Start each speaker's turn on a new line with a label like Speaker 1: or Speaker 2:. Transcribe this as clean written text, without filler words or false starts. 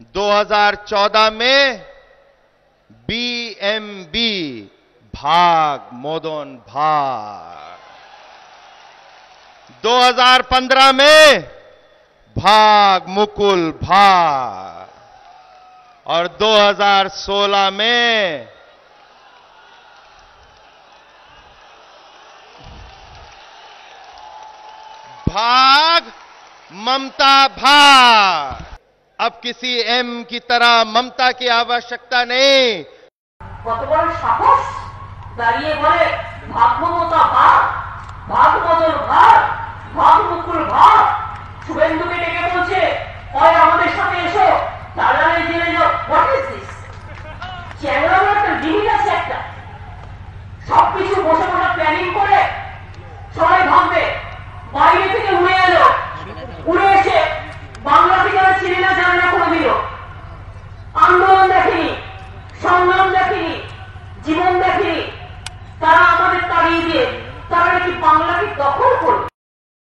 Speaker 1: 2014 में बीएमबी भाग मोदन भाग, 2015 में भाग मुकुल भाग और 2016 में भाग ममता भाग। अब किसी एम की तरह ममता की आवश्यकता नहीं।
Speaker 2: কত বড় সাহস দাঁড়িয়ে বলে ভাগ মমতা ভাগ, ভাগ মদন ভাগ, ভাগ মুকুল ভাগ। শুভেন্দুকে ডেকে বলছে হয় আমাদের সাথে এসো, তাহলে জেনে যাও। What is this? চ্যাংড়ার একটা লিমিট আছে একটা। সবকিছু বসে বসে প্ল্যানিং করে সবাই ভাববে, বাইরে থেকে উড়ে এলো, উড়ে এসে বাংলা থেকে ছেলে না জানে না করে দিল, আন্দোলন